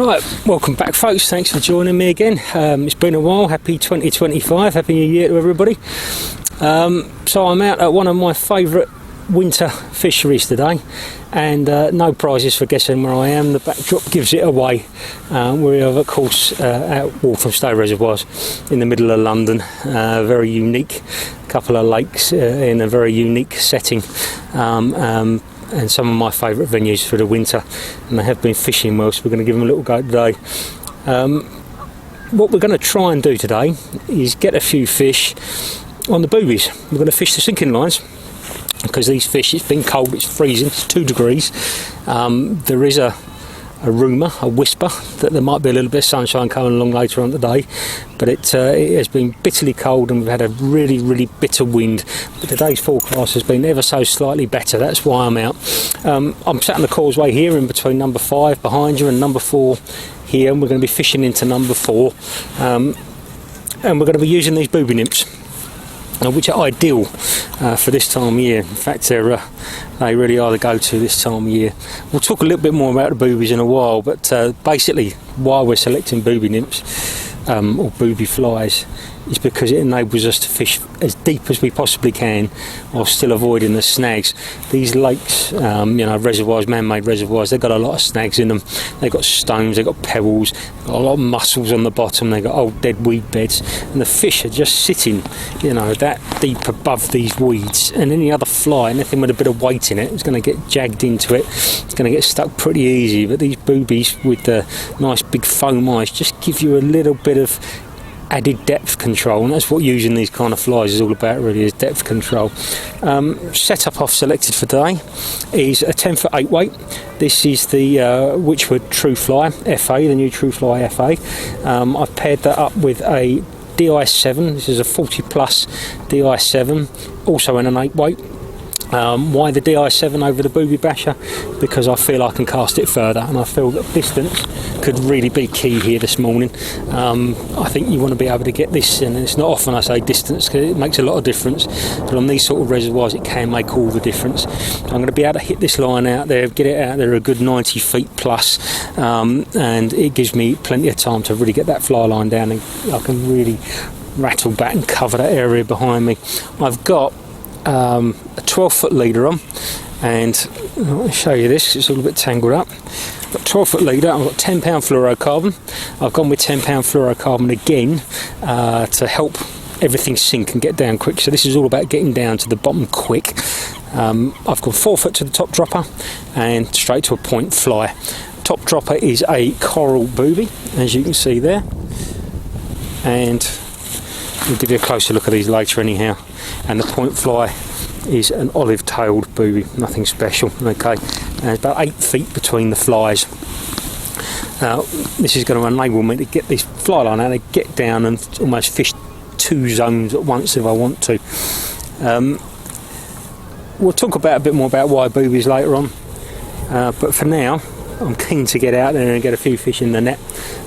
Right, welcome back folks, thanks for joining me again. It's been a while, happy 2025, happy new year to everybody. So I'm out at one of my favourite winter fisheries today, and no prizes for guessing where I am. The backdrop gives it away. We're of course at Walthamstow reservoirs in the middle of London. Very unique, couple of lakes in a very unique setting. And some of my favourite venues for the winter, and they have been fishing well, so we're going to give them a little go today. What we're going to try and do today is get a few fish on the boobies. We're going to fish the sinking lines because these fish, it's been cold, it's freezing, it's 2 degrees. There is a rumour, a whisper, that there might be a little bit of sunshine coming along later on today, but it has been bitterly cold and we've had a really bitter wind. But today's forecast has been ever so slightly better, that's why I'm out. I'm sat on the causeway here in between number 5 behind you and number 4 here, and we're going to be fishing into number 4, and we're going to be using these booby nymphs, which are ideal for this time of year. In fact, they really are the go-to this time of year. We'll talk a little bit more about the boobies in a while, but basically why we're selecting booby nymphs or booby flies is because it enables us to fish as deep as we possibly can while still avoiding the snags. These lakes, reservoirs, man-made reservoirs, they've got a lot of snags in them. They've got stones, they've got pebbles, they've got a lot of mussels on the bottom, they've got old dead weed beds, and the fish are just sitting, that deep above these weeds. And any other fly, anything with a bit of weight in it, is going to get jagged into it. It's going to get stuck pretty easy. But these boobies with the nice big foam eyes just give you a little bit of added depth control, and that's what using these kind of flies is all about, really, is depth control. Setup I've selected for today is a 10-foot 8 weight. This is the Witchwood True Fly FA, the new True Fly FA. I've paired that up with a DI7. This is a 40 plus DI7, also in an 8 weight. Why the DI7 over the Booby Basher? Because I feel I can cast it further, and I feel that distance could really be key here this morning. I think you want to be able to get this, and it's not often I say distance because it makes a lot of difference, but on these sort of reservoirs it can make all the difference. I'm going to be able to hit this line out there, get it out there a good 90 feet plus, and it gives me plenty of time to really get that fly line down, and I can really rattle back and cover that area behind me. I've got a 12-foot leader on, and I'll show you this, it's all a bit tangled up. I've got 12-foot leader, I've got £10 fluorocarbon. I've gone with £10 fluorocarbon again to help everything sink and get down quick. So this is all about getting down to the bottom quick. I've gone 4 foot to the top dropper and straight to a point fly. Top dropper is a coral booby, as you can see there, and we'll give you a closer look at these later anyhow. And the point fly is an olive-tailed booby, nothing special, okay, and it's about 8 feet between the flies. This is going to enable me to get this fly line out and get down and almost fish 2 zones at once if I want to. We'll talk about a bit more about why boobies later on, but for now I'm keen to get out there and get a few fish in the net.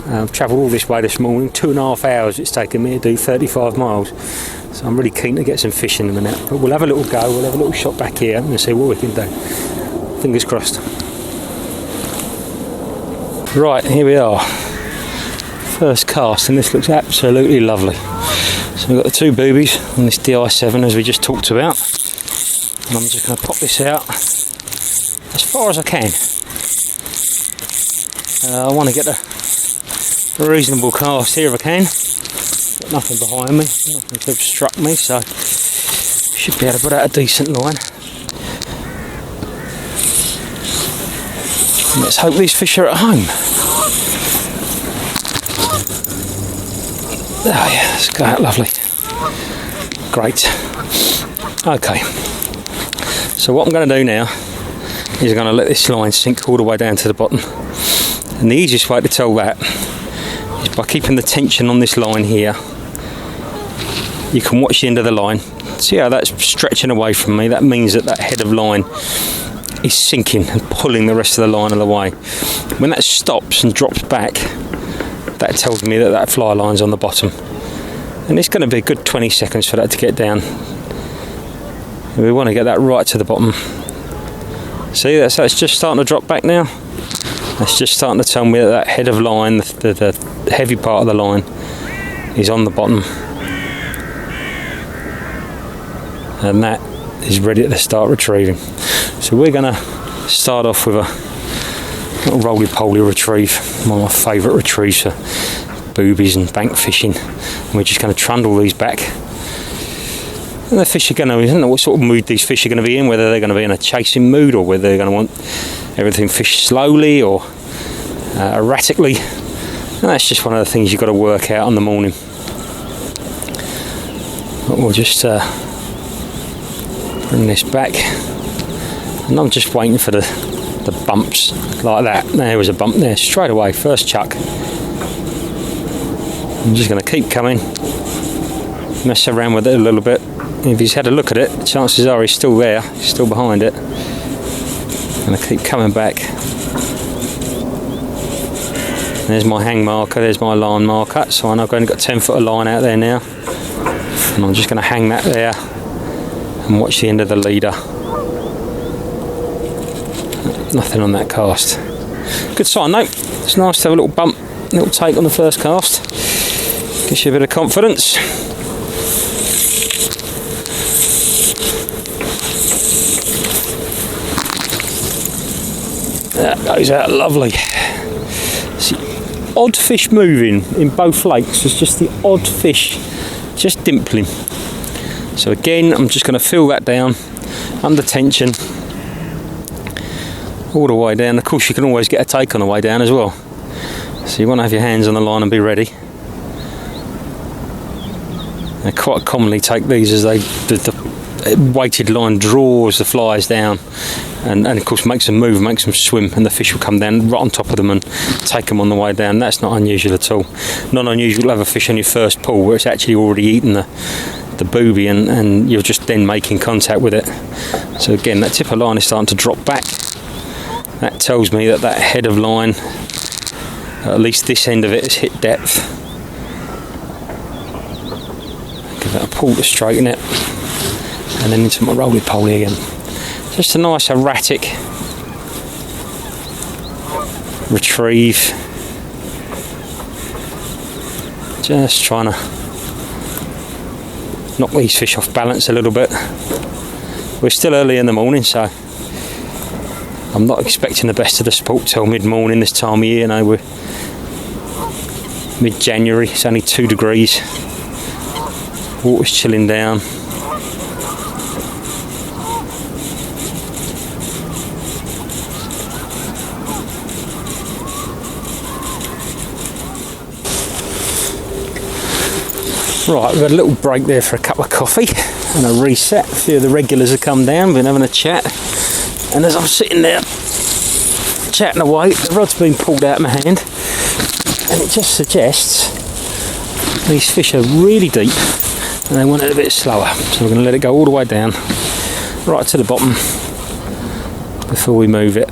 I've travelled all this way this morning, 2.5 hours it's taken me to do 35 miles. So I'm really keen to get some fish in the net. But we'll have a little go, we'll have a little shot back here and see what we can do. Fingers crossed. Right, here we are. First cast, and this looks absolutely lovely. So we've got the 2 boobies on this DI7 as we just talked about. And I'm just going to pop this out as far as I can. I want to get a reasonable cast here if I can. Got nothing behind me, nothing to obstruct me, so should be able to put out a decent line. And let's hope these fish are at home. Oh yeah, it's going out lovely. Great. Okay. So what I'm going to do now is I'm going to let this line sink all the way down to the bottom. And the easiest way to tell that is by keeping the tension on this line here. You can watch the end of the line. See how that's stretching away from me? That means that that head of line is sinking and pulling the rest of the line of the way. When that stops and drops back, that tells me that that fly line's on the bottom. And it's going to be a good 20 seconds for that to get down. And we want to get that right to the bottom. See, that's just starting to drop back now. That's just starting to tell me that head of line, the heavy part of the line, is on the bottom, and that is ready to start retrieving. So we're going to start off with a little roly-poly retrieve, one of my favourite retrieves for boobies and bank fishing. And we're just going to trundle these back. And the fish are going to, I don't know what sort of mood these fish are going to be in, whether they're going to be in a chasing mood or whether they're going to want everything fished slowly or erratically. And that's just one of the things you've got to work out in the morning. But we'll just bring this back, and I'm just waiting for the bumps like that. There was a bump there straight away, first chuck. I'm just going to keep coming, mess around with it a little bit. If he's had a look at it, chances are he's still there, he's still behind it. I'm going to keep coming back. There's my hang marker, there's my line marker, so I know I've only got 10 foot of line out there now, and I'm just going to hang that there and watch the end of the leader. Nothing on that cast. Good sign though. It's nice to have a little bump, little take on the first cast. Gives you a bit of confidence. That goes out lovely. See, odd fish moving in both lakes. It's just the odd fish just dimpling. So again, I'm just going to fill that down under tension all the way down. Of course, you can always get a take on the way down as well. So you want to have your hands on the line and be ready. I quite commonly take these as the weighted line draws the flies down, and of course makes them move, makes them swim, and the fish will come down right on top of them and take them on the way down. That's not unusual at all. Not unusual to have a fish on your first pull where it's actually already eaten the booby, and you're just then making contact with it. So again, that tip of line is starting to drop back. That tells me that head of line, at least this end of it, has hit depth. Give that a pull to straighten it, and then into my roly-poly again. Just a nice erratic retrieve. Just trying to knock these fish off balance a little bit. We're still early in the morning, so I'm not expecting the best of the sport till mid-morning this time of year. You know, we're mid-January, it's only 2 degrees, water's chilling down. Right, we've had a little break there for a cup of coffee and a reset. A few of the regulars have come down, been having a chat, and as I'm sitting there chatting away, the rod's been pulled out of my hand, and it just suggests these fish are really deep and they want it a bit slower. So we're going to let it go all the way down, right to the bottom, before we move it.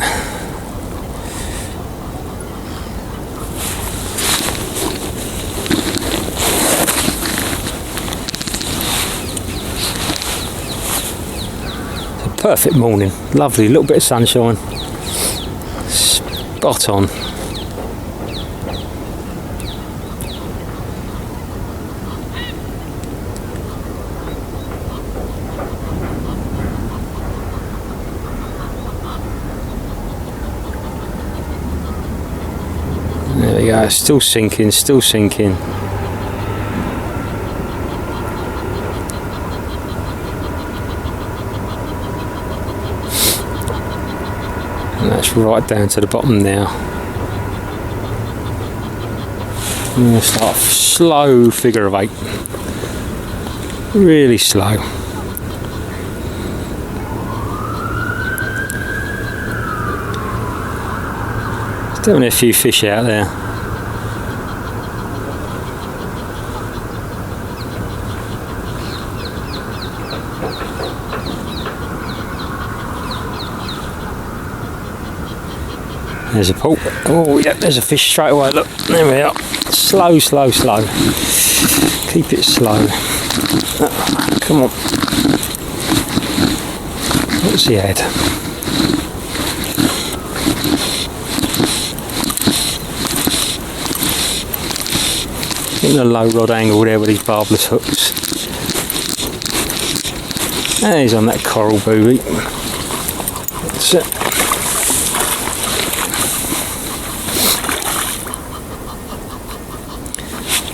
Perfect morning, lovely, little bit of sunshine, spot on. There we go, still sinking, still sinking. And that's right down to the bottom now. I'm going to start slow figure of 8. Really slow. There's definitely a few fish out there. There's a pull. Oh yeah, there's a fish straight away, look, there we are. Slow, slow, slow. Keep it slow. Come on. What's the head? Getting a low rod angle there with these barbless hooks. And he's on that coral booby. That's it.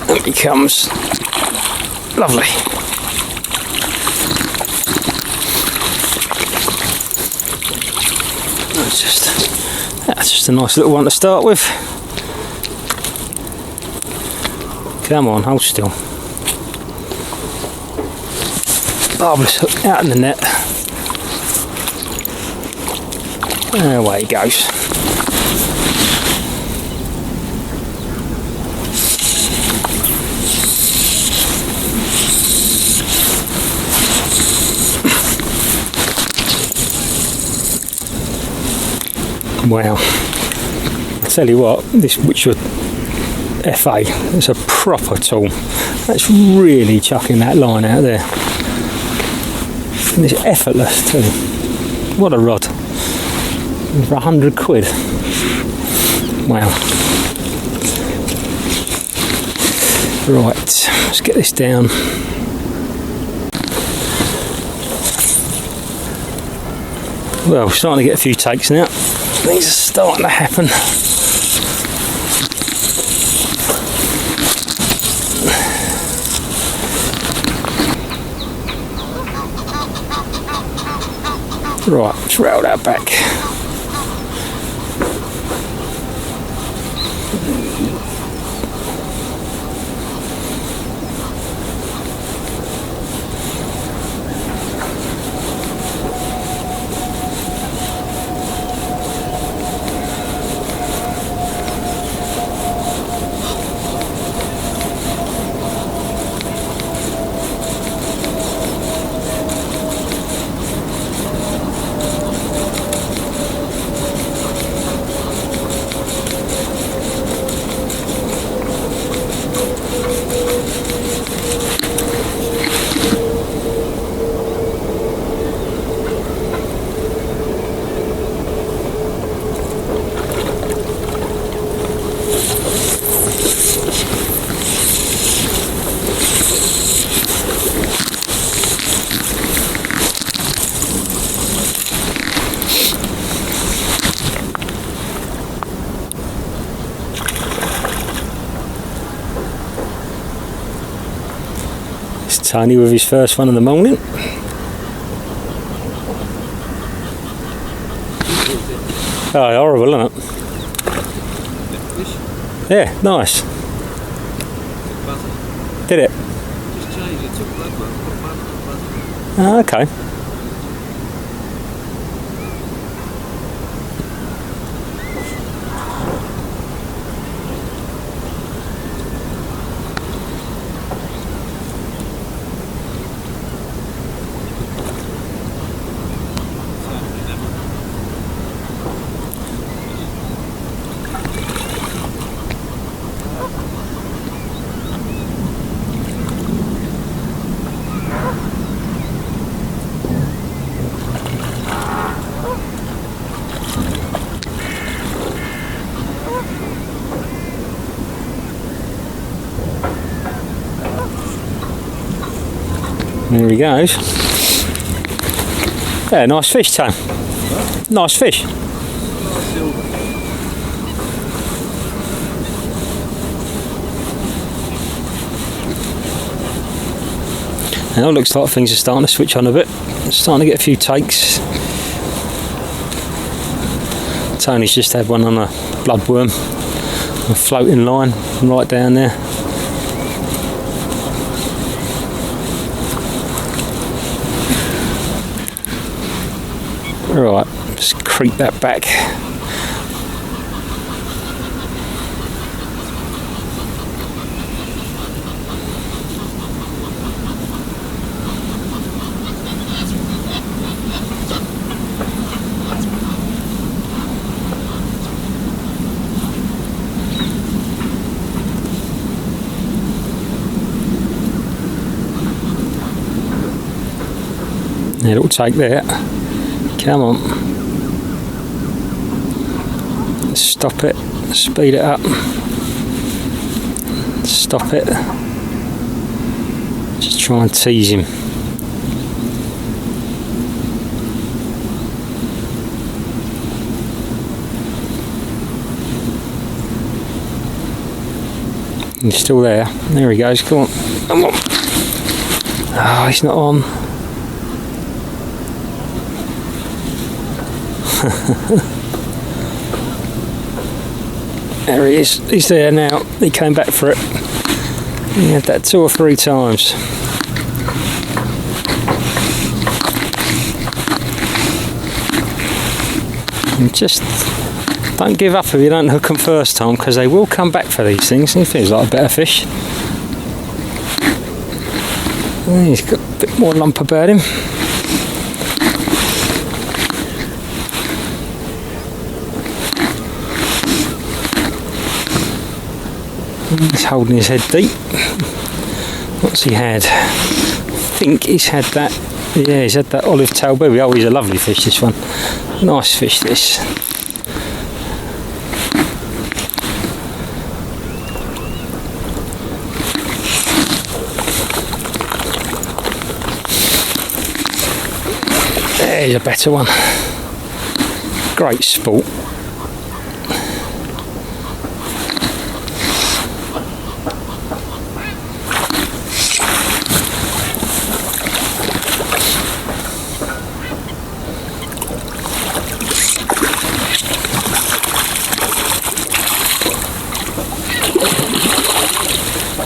And he comes. Lovely. That's just a nice little one to start with. Come on, hold still. Barbless hook out in the net. And away he goes. Wow. I tell you what, this Witcher FA is a proper tool. That's really chucking that line out there. And it's effortless too. What a rod. For £100. Wow. Right, let's get this down. Well, we're starting to get a few takes now. Things are starting to happen. Right, let's roll that back. Tony with his first one in the morning. Oh, horrible, isn't it? Yeah, nice. Did it? Just changed it, took that one, Oh, okay. There he goes. Yeah, nice fish, Tom. Nice fish. Now it looks like things are starting to switch on a bit. Starting to get a few takes. Tony's just had one on a bloodworm, a floating line right down there. Right, just creep that back. It'll take that. Come on. Stop it. Speed it up. Stop it. Just try and tease him. He's still there. There he goes. Come on. Come on. Oh, he's not on. There he is. He's there now. He came back for it. He had that 2 or 3 times. And just don't give up if you don't hook them first time, because they will come back for these things. He feels like a better fish. And he's got a bit more lump about him. He's holding his head deep. What's he had? I think he's had that. Yeah, he's had that olive tail booby. Oh, he's a lovely fish, this one. Nice fish, this. There's a better one. Great sport.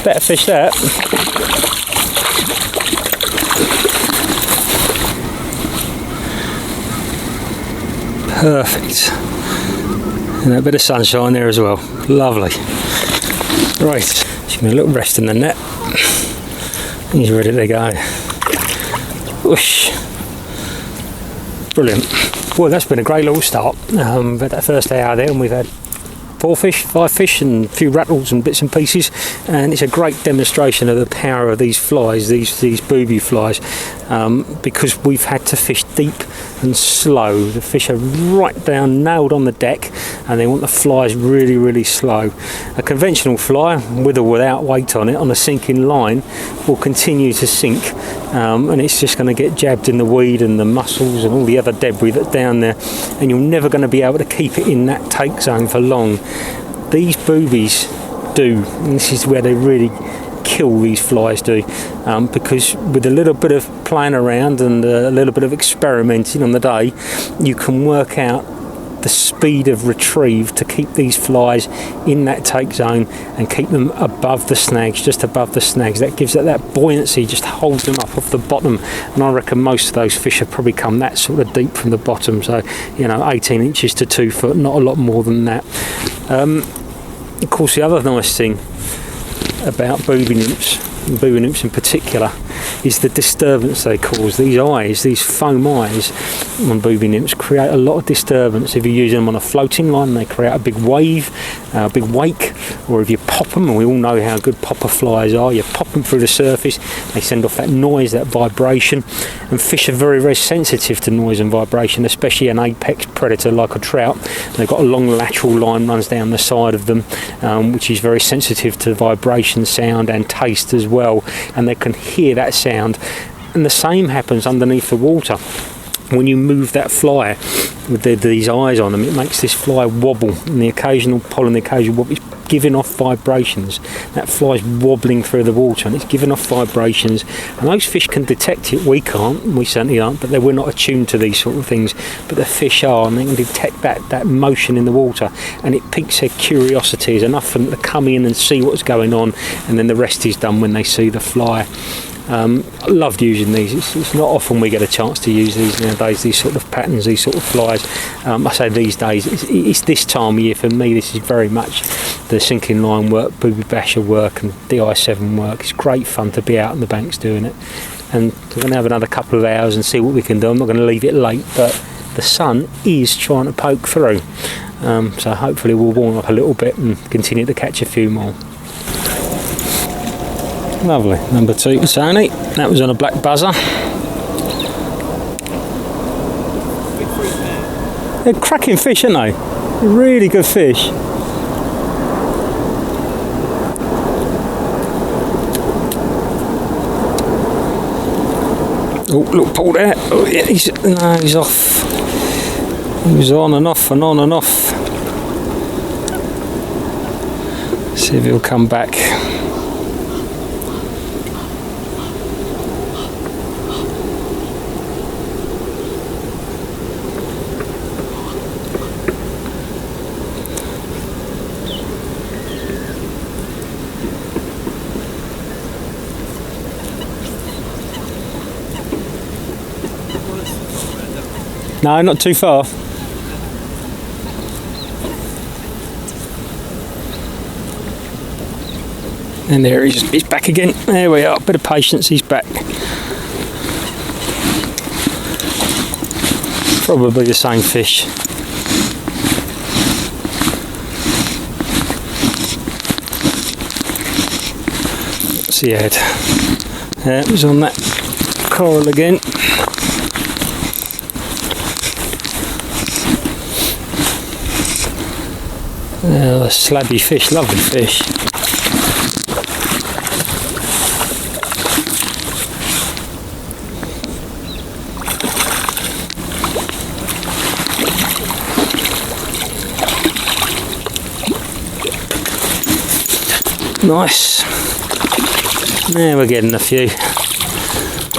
Better fish that. Perfect. And a bit of sunshine there as well. Lovely. Right, just going to look rest in the net. He's ready to go. Whoosh. Brilliant. Well, that's been a great little start. But that first hour there, and we've had 4 fish, 5 fish, and a few rattles and bits and pieces, and it's a great demonstration of the power of these flies, these booby flies, because we've had to fish deep and slow. The fish are right down, nailed on the deck, and they want the flies really, really slow. A conventional fly, with or without weight on it, on a sinking line, will continue to sink, and it's just going to get jabbed in the weed and the mussels and all the other debris that's down there, and you're never going to be able to keep it in that take zone for long. These boobies do, and this is where they really kill these flies do, because with a little bit of playing around and a little bit of experimenting on the day, you can work out the speed of retrieve to keep these flies in that take zone and keep them above the snags, just above the snags. That gives it that buoyancy, just holds them up off the bottom, and I reckon most of those fish have probably come that sort of deep from the bottom, so 18 inches to 2 foot, not a lot more than that. Of course, the other nice thing about booby nymphs in particular, is the disturbance they cause. These eyes, these foam eyes on booby nymphs, create a lot of disturbance. If you use them on a floating line, they create a big wave, a big wake, or if you pop them, and we all know how good popper flies are, you pop them through the surface, they send off that noise, that vibration, and fish are very, very sensitive to noise and vibration, especially an apex predator like a trout. They've got a long lateral line runs down the side of them, which is very sensitive to vibration, sound and taste as well, and they can hear that sound. And the same happens underneath the water. When you move that fly with these eyes on them, it makes this fly wobble, and the occasional pull and the occasional wobble is giving off vibrations. That fly's wobbling through the water and it's giving off vibrations, and those fish can detect it. We can't, we certainly aren't, but we're not attuned to these sort of things, but the fish are, and they can detect that motion in the water, and it piques their curiosity. Is enough for them to come in and see what's going on, and then the rest is done when they see the fly. I loved using these. It's not often we get a chance to use these nowadays, these sort of patterns, these sort of flies. I say these days, it's this time of year for me. This is very much the sinking line work, booby basher work and DI7 work. It's great fun to be out on the banks doing it, and we're going to have another couple of hours and see what we can do. I'm not going to leave it late, but the sun is trying to poke through, so hopefully we'll warm up a little bit and continue to catch a few more. Lovely, number 2 for Sony. That was on a black buzzer. They're cracking fish, aren't they? Really good fish. Oh, look, pulled out. Oh, yeah, he's off. He was on and off and on and off. See if he'll come back. No, not too far. And there he is, he's back again. There we are, bit of patience, he's back. Probably the same fish. What's he had? Yeah, it was on that coral again. A slabby fish, lovely fish. Nice. Now we're getting a few.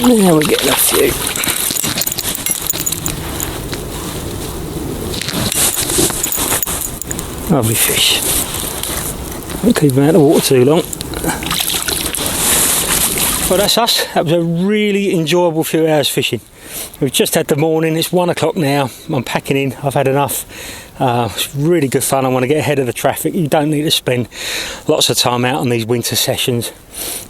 Now we're getting a few. Lovely fish. Don't keep them out of the water too long. Well, that's us. That was a really enjoyable few hours fishing. We've just had the morning. It's 1 o'clock now. I'm packing in. I've had enough. It's really good fun. I want to get ahead of the traffic. You don't need to spend lots of time out on these winter sessions.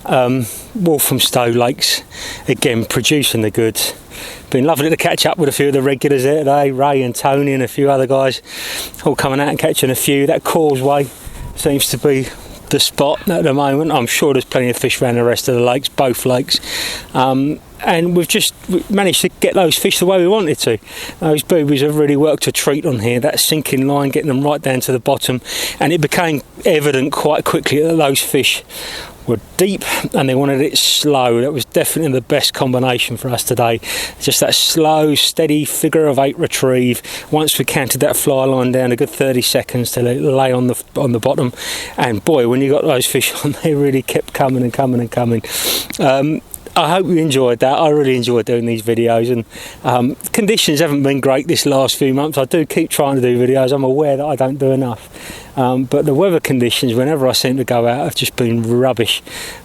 Walthamstow lakes, again, producing the goods. Been lovely to catch up with a few of the regulars there today, Ray and Tony and a few other guys, all coming out and catching a few. That causeway seems to be the spot at the moment. I'm sure there's plenty of fish around the rest of the lakes, both lakes. And we managed to get those fish the way we wanted to. Those boobies have really worked a treat on here. That sinking line, getting them right down to the bottom, and it became evident quite quickly that those fish were deep and they wanted it slow. That was definitely the best combination for us today. Just that slow, steady figure of 8 retrieve. Once we counted that fly line down, a good 30 seconds to lay on the bottom, and boy, when you got those fish on, they really kept coming and coming and coming. I hope you enjoyed that. I really enjoyed doing these videos, and conditions haven't been great this last few months. I do keep trying to do videos. I'm aware that I don't do enough, but the weather conditions whenever I seem to go out have just been rubbish.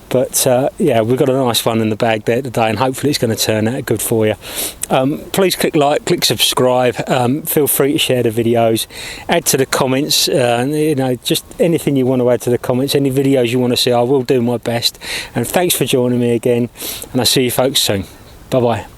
But yeah, we've got a nice one in the bag there today, and hopefully it's going to turn out good for you. Please click like, click subscribe. Feel free to share the videos, add to the comments. You know, just anything you want to add to the comments, any videos you want to see, I will do my best. And thanks for joining me again, and I'll see you folks soon. Bye bye.